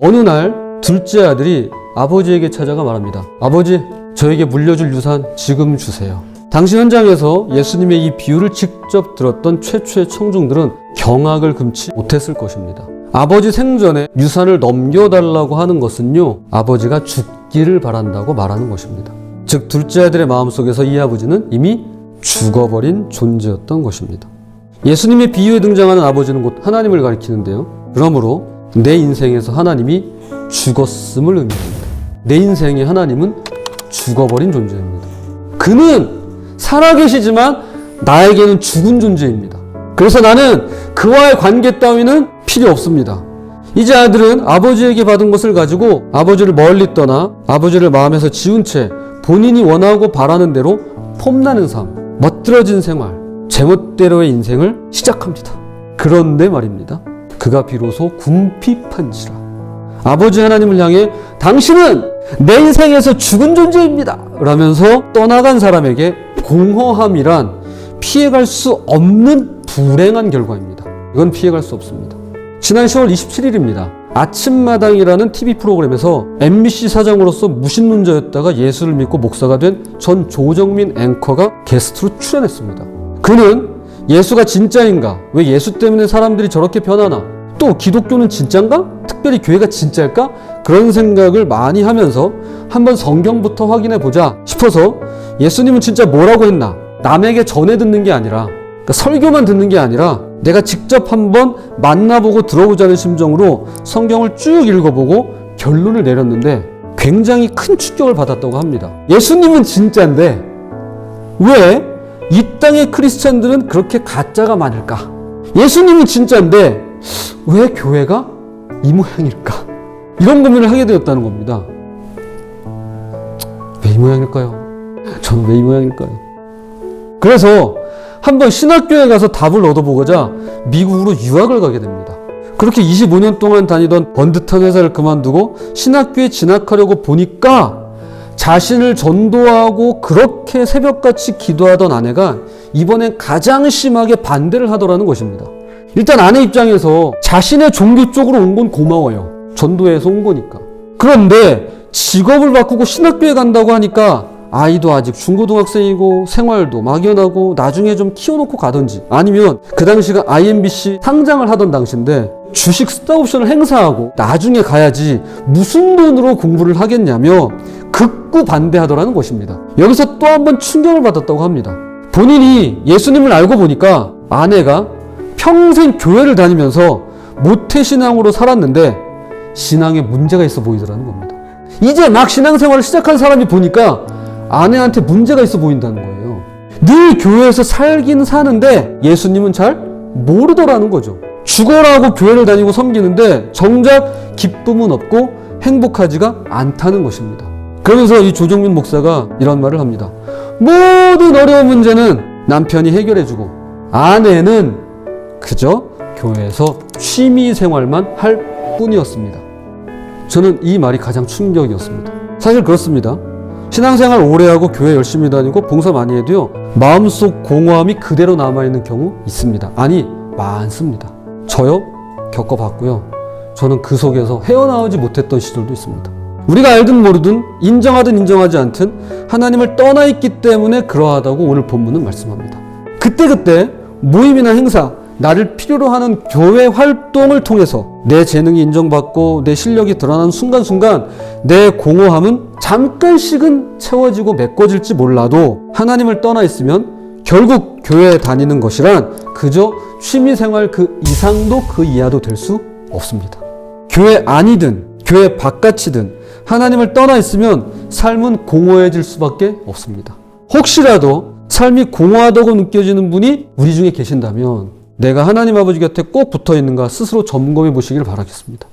어느 날 둘째 아들이 아버지에게 찾아가 말합니다. 아버지, 저에게 물려줄 유산 지금 주세요. 당시 현장에서 예수님의 이 비유를 직접 들었던 최초의 청중들은 경악을 금치 못했을 것입니다. 아버지 생전에 유산을 넘겨달라고 하는 것은요, 아버지가 죽기를 바란다고 말하는 것입니다. 즉 둘째 아들의 마음속에서 이 아버지는 이미 죽어버린 존재였던 것입니다. 예수님의 비유에 등장하는 아버지는 곧 하나님을 가리키는데요, 그러므로 내 인생에서 하나님이 죽었음을 의미합니다. 내 인생의 하나님은 죽어버린 존재입니다. 그는 살아계시지만 나에게는 죽은 존재입니다. 그래서 나는 그와의 관계 따위는 필요 없습니다. 이제 아들은 아버지에게 받은 것을 가지고 아버지를 멀리 떠나 아버지를 마음에서 지운 채 본인이 원하고 바라는 대로 폼나는 삶, 멋들어진 생활, 제멋대로의 인생을 시작합니다. 그런데 말입니다, 그가 비로소 궁핍한지라 아버지 하나님을 향해 당신은 내 인생에서 죽은 존재입니다 라면서 떠나간 사람에게 공허함이란 피해갈 수 없는 불행한 결과입니다. 이건 피해갈 수 없습니다. 지난 10월 27일입니다. 아침마당이라는 TV 프로그램에서 MBC 사장으로서 무신론자였다가 예수를 믿고 목사가 된 전 조정민 앵커가 게스트로 출연했습니다. 그는 예수가 진짜인가? 왜 예수 때문에 사람들이 저렇게 변하나? 또 기독교는 진짜인가? 특별히 교회가 진짜일까? 그런 생각을 많이 하면서 한번 성경부터 확인해 보자 싶어서 예수님은 진짜 뭐라고 했나? 남에게 전해 듣는 게 아니라, 그러니까 설교만 듣는 게 아니라 내가 직접 한번 만나보고 들어보자는 심정으로 성경을 쭉 읽어보고 결론을 내렸는데 굉장히 큰 충격을 받았다고 합니다. 예수님은 진짜인데 왜 이 땅의 크리스찬들은 그렇게 가짜가 많을까? 예수님은 진짜인데 왜 교회가 이 모양일까? 이런 고민을 하게 되었다는 겁니다. 왜 이 모양일까요? 저는 왜 이 모양일까요? 그래서 한번 신학교에 가서 답을 얻어보고자 미국으로 유학을 가게 됩니다. 그렇게 25년 동안 다니던 번듯한 회사를 그만두고 신학교에 진학하려고 보니까 자신을 전도하고 그렇게 새벽같이 기도하던 아내가 이번엔 가장 심하게 반대를 하더라는 것입니다. 일단 아내 입장에서 자신의 종교 쪽으로 온 건 고마워요. 전도해서 온 거니까. 그런데 직업을 바꾸고 신학교에 간다고 하니까 아이도 아직 중고등학생이고 생활도 막연하고 나중에 좀 키워놓고 가든지, 아니면 그 당시가 IMBC 상장을 하던 당시인데 주식 스톡옵션을 행사하고 나중에 가야지 무슨 돈으로 공부를 하겠냐며 극구 반대하더라는 것입니다. 여기서 또 한 번 충격을 받았다고 합니다. 본인이 예수님을 알고 보니까 아내가 평생 교회를 다니면서 모태신앙으로 살았는데 신앙에 문제가 있어 보이더라는 겁니다. 이제 막 신앙생활을 시작한 사람이 보니까 아내한테 문제가 있어 보인다는 거예요. 늘 교회에서 살긴 사는데 예수님은 잘 모르더라는 거죠. 죽어라고 교회를 다니고 섬기는데 정작 기쁨은 없고 행복하지가 않다는 것입니다. 그러면서 이 조정민 목사가 이런 말을 합니다. 모든 어려운 문제는 남편이 해결해주고 아내는 그저 교회에서 취미 생활만 할 뿐이었습니다. 저는 이 말이 가장 충격이었습니다. 사실 그렇습니다. 신앙생활 오래 하고 교회 열심히 다니고 봉사 많이 해도요, 마음속 공허함이 그대로 남아있는 경우 있습니다. 아니, 많습니다. 저요? 겪어봤고요. 저는 그 속에서 헤어나오지 못했던 시절도 있습니다. 우리가 알든 모르든 인정하든 인정하지 않든 하나님을 떠나 있기 때문에 그러하다고 오늘 본문은 말씀합니다. 그때그때 모임이나 행사, 나를 필요로 하는 교회 활동을 통해서 내 재능이 인정받고 내 실력이 드러나는 순간순간 내 공허함은 잠깐씩은 채워지고 메꿔질지 몰라도 하나님을 떠나 있으면 결국 교회에 다니는 것이란 그저 취미생활 그 이상도 그 이하도 될 수 없습니다. 교회 안이든 교회 바깥이든 하나님을 떠나 있으면 삶은 공허해질 수밖에 없습니다. 혹시라도 삶이 공허하다고 느껴지는 분이 우리 중에 계신다면 내가 하나님 아버지 곁에 꼭 붙어 있는가 스스로 점검해 보시길 바라겠습니다.